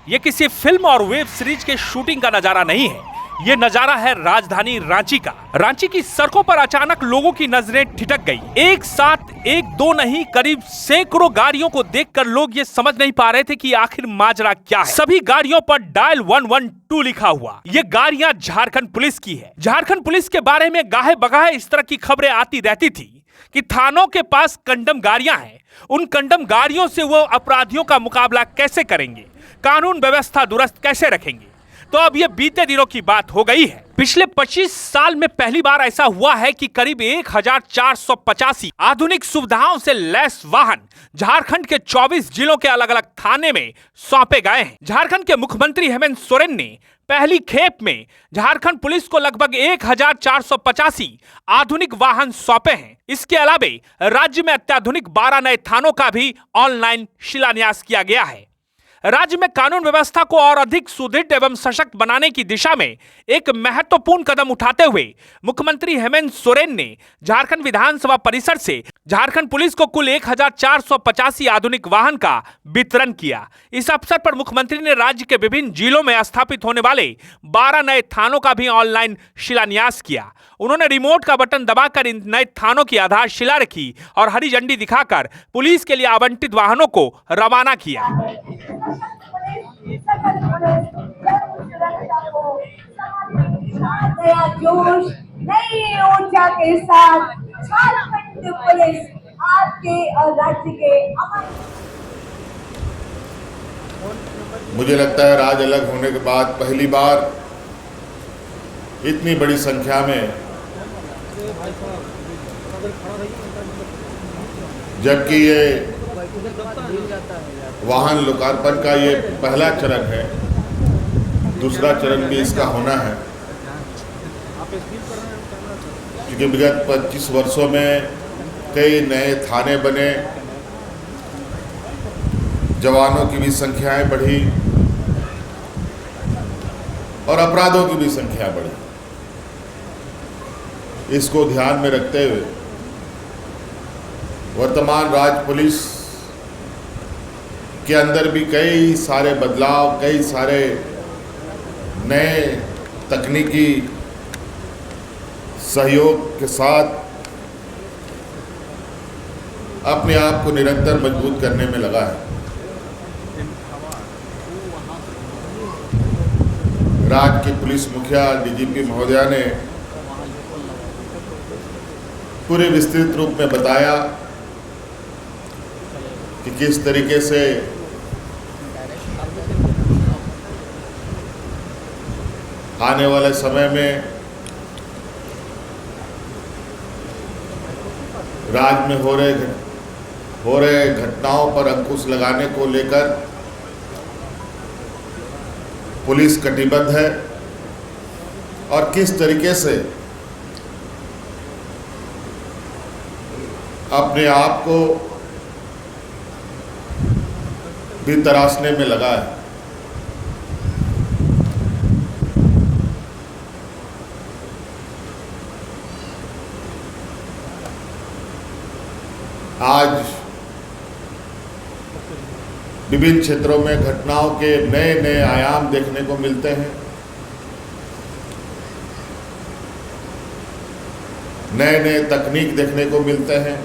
ये किसी फिल्म और वेब सीरीज के शूटिंग का नजारा नहीं है, ये नजारा है राजधानी रांची का। रांची की सड़कों पर अचानक लोगों की नजरें ठिठक गई। एक साथ एक दो नहीं, करीब सैकड़ों गाड़ियों को देखकर लोग ये समझ नहीं पा रहे थे कि आखिर माजरा क्या है। सभी गाड़ियों पर डायल 112 लिखा हुआ। ये गाड़ियां झारखंड पुलिस की है। झारखंड पुलिस के बारे में गाहे बगाहे इस तरह की खबरें आती रहती थी कि थानों के पास कंडम गाड़ियां हैं, उन कंडम गाड़ियों से वो अपराधियों का मुकाबला कैसे करेंगे, कानून व्यवस्था दुरुस्त कैसे रखेंगे। तो अब ये बीते दिनों की बात हो गई है। पिछले 25 साल में पहली बार ऐसा हुआ है कि करीब 1485 आधुनिक सुविधाओं से लैस वाहन झारखंड के 24 जिलों के अलग अलग थाने में सौंपे गए हैं। झारखंड के मुख्यमंत्री हेमंत सोरेन ने पहली खेप में झारखंड पुलिस को लगभग 1485 आधुनिक वाहन सौंपे हैं। इसके अलावे राज्य में अत्याधुनिक 12 नए थानों का भी ऑनलाइन शिलान्यास किया गया है। राज्य में कानून व्यवस्था को और अधिक सुदृढ़ एवं सशक्त बनाने की दिशा में एक महत्वपूर्ण कदम उठाते हुए मुख्यमंत्री हेमंत सोरेन ने झारखंड विधानसभा परिसर से झारखंड पुलिस को कुल 1485 आधुनिक वाहन का वितरण किया। इस अवसर पर मुख्यमंत्री ने राज्य के विभिन्न जिलों में स्थापित होने वाले 12 नए थानों का भी ऑनलाइन शिलान्यास किया। उन्होंने रिमोट का बटन दबाकर इन नए थानों की आधारशिला रखी और हरी झंडी दिखाकर पुलिस के लिए आवंटित वाहनों को रवाना किया। नया जोश, नई ऊर्जा के साथ झारखंड पुलिस आपके और राज्य के। मुझे लगता है राज्य अलग होने के बाद पहली बार इतनी बड़ी संख्या में, जबकि ये वाहन लोकार्पण का ये पहला चरण है, दूसरा चरण भी इसका होना है, क्योंकि विगत 25 वर्षों में कई नए थाने बने, जवानों की भी संख्याएं बढ़ी और अपराधों की भी संख्या बढ़ी। इसको ध्यान में रखते हुए वर्तमान राज्य पुलिस के अंदर भी कई सारे बदलाव, कई सारे नए तकनीकी सहयोग के साथ अपने आप को निरंतर मजबूत करने में लगा है। राज्य के पुलिस मुखिया डीजीपी महोदया ने पूरे विस्तृत रूप में बताया कि किस तरीके से आने वाले समय में राज्य में हो रहे घटनाओं पर अंकुश लगाने को लेकर पुलिस कटिबद्ध है और किस तरीके से अपने आप को भी तराशने में लगा है। आज विभिन्न क्षेत्रों में घटनाओं के नए नए आयाम देखने को मिलते हैं, नए नए तकनीक देखने को मिलते हैं।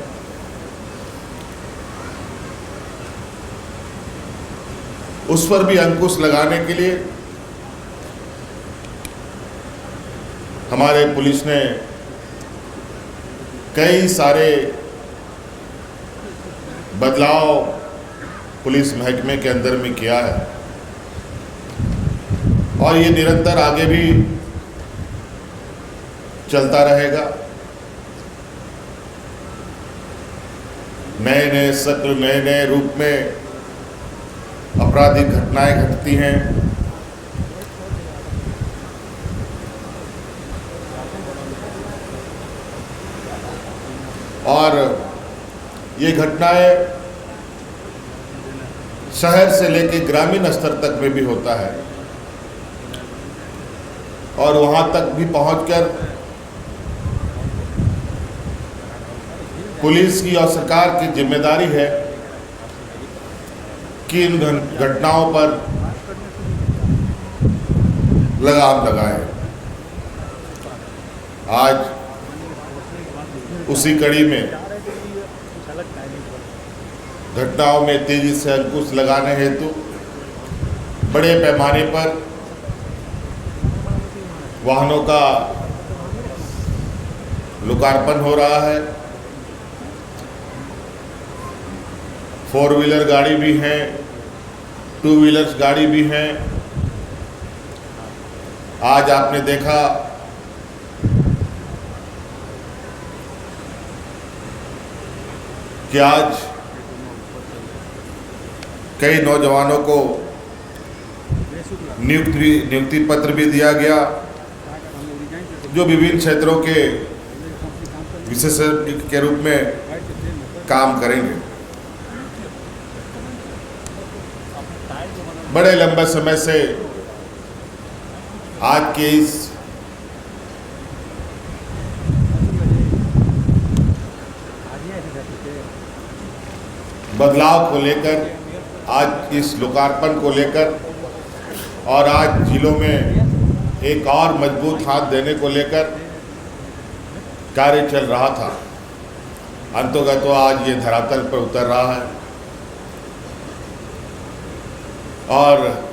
उस पर भी अंकुश लगाने के लिए हमारे पुलिस ने कई सारे बदलाव पुलिस महकमे के अंदर में किया है और ये निरंतर आगे भी चलता रहेगा। नए नए सत्र, नए नए रूप में आपराधिक घटनाएं घटती हैं। और ये घटनाएं शहर से लेकर ग्रामीण स्तर तक में भी होता है और वहां तक भी पहुंचकर पुलिस की और सरकार की जिम्मेदारी है कि इन घटनाओं पर लगाम लगाए। आज उसी कड़ी में घटनाओं में तेजी से अंकुश लगाने हेतु बड़े पैमाने पर वाहनों का लोकार्पण हो रहा है। 4 व्हीलर गाड़ी भी हैं, 2 व्हीलर्स गाड़ी भी हैं। आज आपने देखा कि आज कई नौजवानों को नियुक्ति पत्र भी दिया गया जो विभिन्न क्षेत्रों के विशेषज्ञ के रूप में काम करेंगे। बड़े लंबे समय से आज के इस बदलाव को लेकर, आज इस लोकार्पण को लेकर और आज जिलों में एक और मजबूत हाथ देने को लेकर कार्य चल रहा था। अंततः तो आज ये धरातल पर उतर रहा है और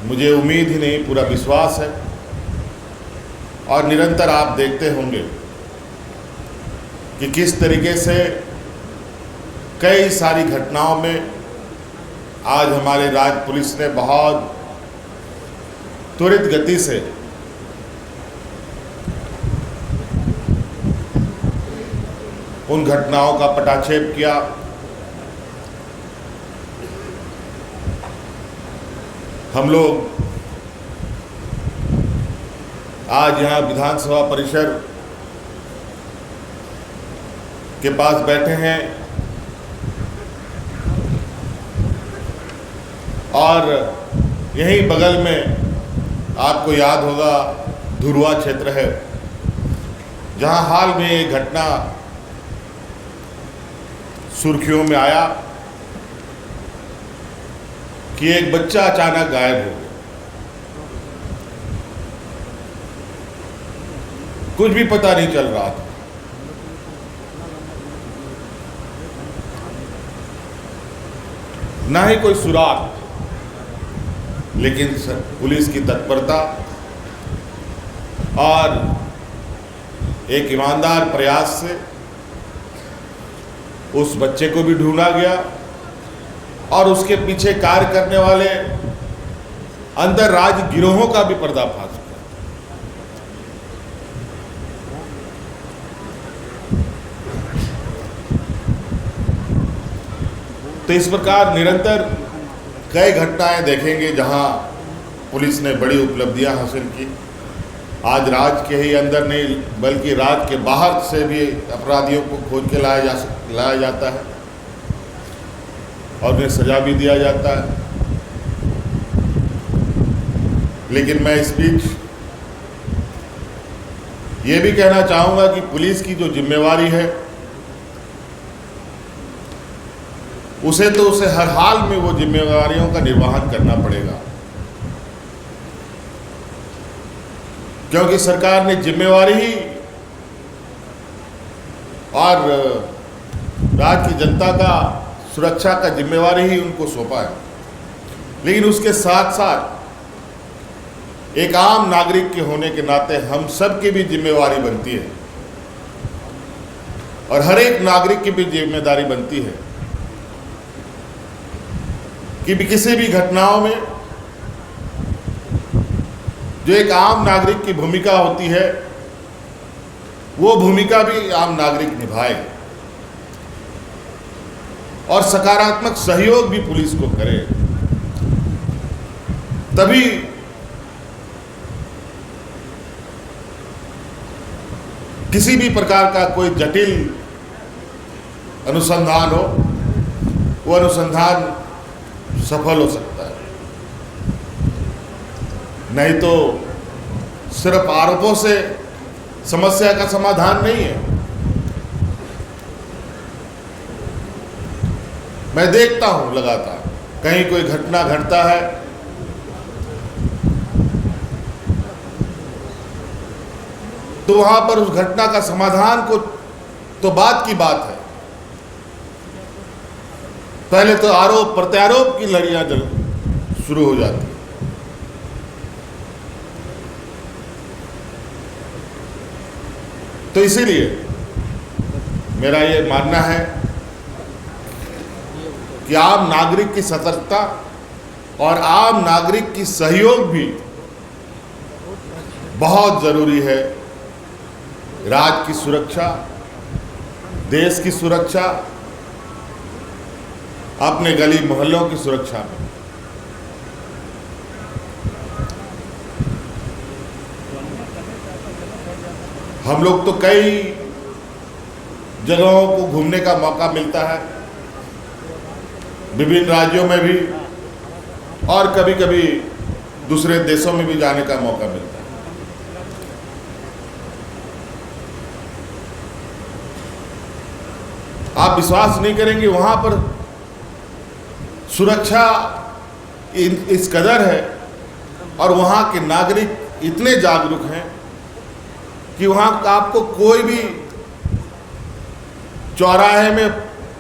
मुझे उम्मीद ही नहीं, पूरा विश्वास है। और निरंतर आप देखते होंगे कि किस तरीके से कई सारी घटनाओं में आज हमारे राज्य पुलिस ने बहुत त्वरित गति से उन घटनाओं का पटाक्षेप किया। हम लोग आज यहाँ विधानसभा परिसर के पास बैठे हैं और यहीं बगल में आपको याद होगा धुरुआ क्षेत्र है, जहां हाल में एक घटना सुर्खियों में आया कि एक बच्चा अचानक गायब हो गया। कुछ भी पता नहीं चल रहा था। ना ही कोई सुराग, लेकिन पुलिस की तत्परता और एक ईमानदार प्रयास से उस बच्चे को भी ढूंढा गया और उसके पीछे कार्य करने वाले अंतर राज्य गिरोहों का भी पर्दाफाश किया। तो इस प्रकार निरंतर कई घटनाएं देखेंगे जहां पुलिस ने बड़ी उपलब्धियां हासिल की। आज राज्य के ही अंदर नहीं बल्कि राज्य के बाहर से भी अपराधियों को खोज के लाया जाता है और उन्हें सजा भी दिया जाता है। लेकिन मैं इस बीच ये भी कहना चाहूँगा कि पुलिस की जो जिम्मेवारी है उसे हर हाल में वो जिम्मेवारियों का निर्वहन करना पड़ेगा, क्योंकि सरकार ने जिम्मेवारी ही और राज्य की जनता का सुरक्षा का जिम्मेवारी ही उनको सौंपा है। लेकिन उसके साथ साथ एक आम नागरिक के होने के नाते हम सब की भी जिम्मेवारी बनती है और हर एक नागरिक की भी जिम्मेदारी बनती है कि भी किसी भी घटनाओं में जो एक आम नागरिक की भूमिका होती है वो भूमिका भी आम नागरिक निभाए और सकारात्मक सहयोग भी पुलिस को करे। तभी किसी भी प्रकार का कोई जटिल अनुसंधान हो वो अनुसंधान सफल हो सकता है। नहीं तो सिर्फ आरोपों से समस्या का समाधान नहीं है। मैं देखता हूं लगातार कहीं कोई घटना घटता है तो वहां पर उस घटना का समाधान को तो बात की बात है, पहले तो आरोप प्रत्यारोप की लड़ियां शुरू हो जाती है। तो इसीलिए मेरा ये मानना है कि आम नागरिक की सतर्कता और आम नागरिक की सहयोग भी बहुत जरूरी है। राज्य की सुरक्षा, देश की सुरक्षा, अपने गली मोहल्लों की सुरक्षा में। हम लोग तो कई जगहों को घूमने का मौका मिलता है, विभिन्न राज्यों में भी और कभी कभी दूसरे देशों में भी जाने का मौका मिलता है। आप विश्वास नहीं करेंगे, वहां पर सुरक्षा इस कदर है और वहां के नागरिक इतने जागरूक हैं कि वहां आपको कोई भी चौराहे में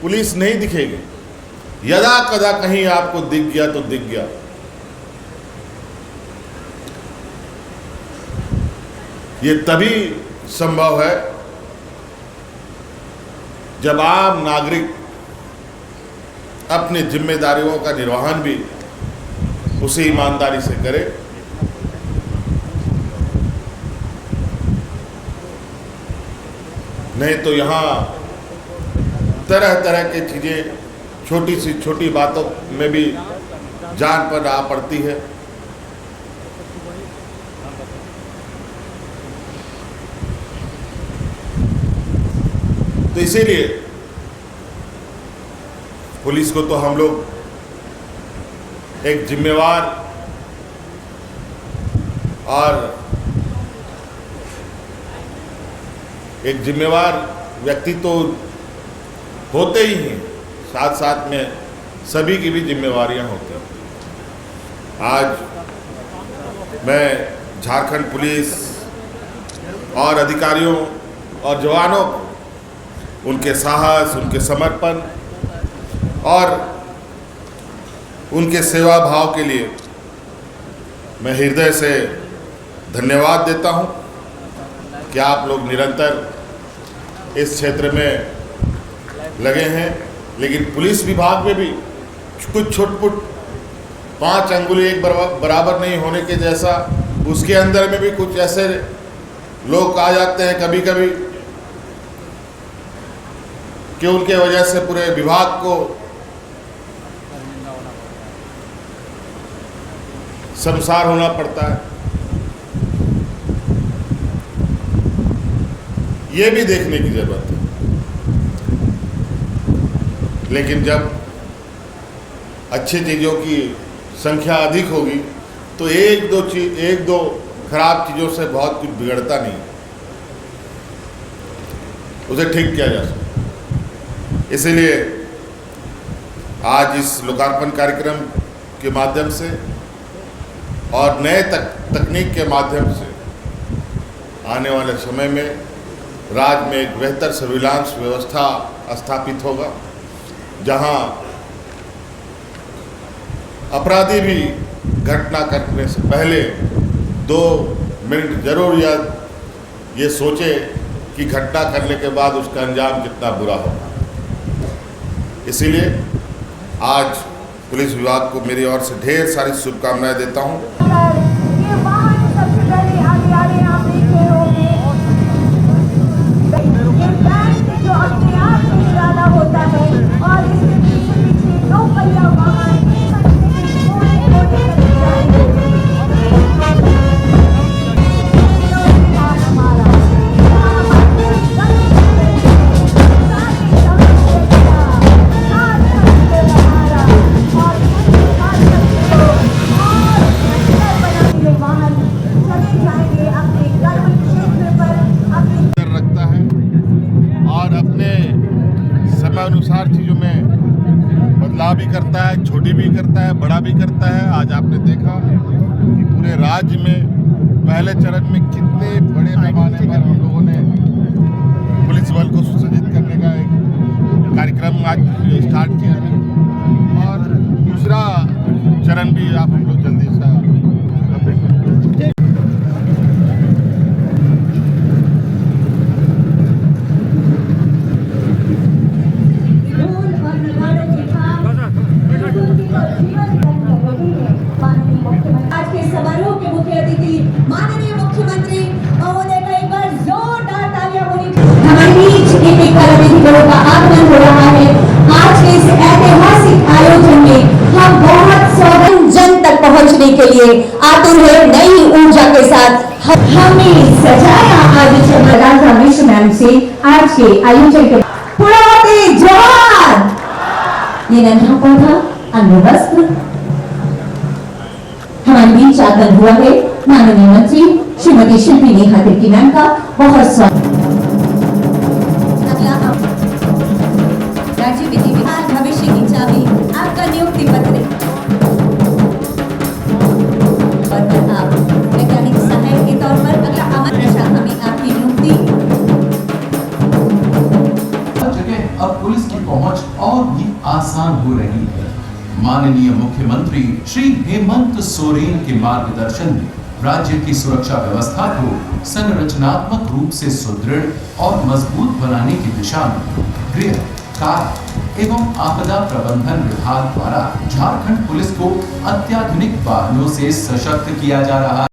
पुलिस नहीं दिखेगी। यदा कदा कहीं आपको दिख गया तो दिख गया। ये तभी संभव है जब आम नागरिक अपनी जिम्मेदारियों का निर्वहन भी उसी ईमानदारी से करे। नहीं तो यहाँ तरह तरह की चीजें, छोटी सी छोटी बातों में भी जान पर आ पड़ती है। तो इसीलिए पुलिस को तो हम लोग एक जिम्मेवार और एक जिम्मेवार व्यक्ति तो होते ही हैं, साथ साथ में सभी की भी जिम्मेवारियां होती हैं। आज मैं झारखंड पुलिस और अधिकारियों और जवानों को उनके साहस, उनके समर्पण और उनके सेवा भाव के लिए मैं हृदय से धन्यवाद देता हूं कि आप लोग निरंतर इस क्षेत्र में लगे हैं। लेकिन पुलिस विभाग में भी कुछ छुटपुट 5 अंगुली एक बराबर नहीं होने के जैसा, उसके अंदर में भी कुछ ऐसे लोग आ जाते हैं कभी कभी कि उनके वजह से पूरे विभाग को शर्मसार होना पड़ता है। ये भी देखने की जरूरत है। लेकिन जब अच्छी चीज़ों की संख्या अधिक होगी तो एक दो खराब चीज़ों से बहुत कुछ बिगड़ता नहीं, उसे ठीक किया जा सकता। इसलिए आज इस लोकार्पण कार्यक्रम के माध्यम से और नए तकनीक के माध्यम से आने वाले समय में राज्य में एक बेहतर सर्विलांस व्यवस्था स्थापित होगा, जहां अपराधी भी घटना करने से पहले 2 मिनट जरूर ये सोचे कि घटना करने के बाद उसका अंजाम कितना बुरा होगा। इसीलिए आज पुलिस विभाग को मेरी ओर से ढेर सारी शुभकामनाएं देता हूं। ये वाहन सबसे पहले आगे आ रहे हैं, आप देख रहे होंगे। ये बैंक जो अपने आप में निराला होता है और इसके पीछे पीछे 2 पहिया वाहन अनुसार चीज़ों में बदलाव भी करता है, छोटी भी करता है, बड़ा भी करता है। आज आपने देखा कि पूरे राज्य में पहले चरण में कितने बड़े पैमाने पर हम लोगों ने पुलिस बल को सुसज्जित करने का एक कार्यक्रम आज स्टार्ट किया है और दूसरा चरण भी आप हम लोग जल्दी से अपडेट करेंगे। आज के समारोह के मुख्य अतिथि माननीय मुख्यमंत्री महोदय का एक बार जोरदार तालियां होनी चाहिए। हमारे बीच एक कलाविदों का आगमन हो रहा है। आज के इस ऐतिहासिक आयोजन में हम बहुत स्वागत जन तक पहुंचने के लिए आतुर है। नई ऊर्जा के साथ हमने सजाया आज राजा विश्व मैम से आज के आयोजन के पुराते जवान ये नन्हा पौधा अन्य वस्त्र हमारे बीच आगमन हुआ है। माननीय मंत्री श्रीमती शिल्पी नेहा तिर्की मैम का बहुत स्वागत। अगला राज्य विधि विभाग भविष्य की चाबी आपका नियुक्ति पत्र और आप वैज्ञानिक सहायक के तौर पर अगला अमर शाखा में आपकी नियुक्ति। जगह अब पुलिस की पहुंच और भी आसान हो रही है। माननीय मुख्यमंत्री श्री हेमंत सोरेन के मार्गदर्शन में राज्य की सुरक्षा व्यवस्था को संरचनात्मक रूप से सुदृढ़ और मजबूत बनाने की दिशा में गृह, कारा एवं आपदा प्रबंधन विभाग द्वारा झारखंड पुलिस को अत्याधुनिक वाहनों से सशक्त किया जा रहा है।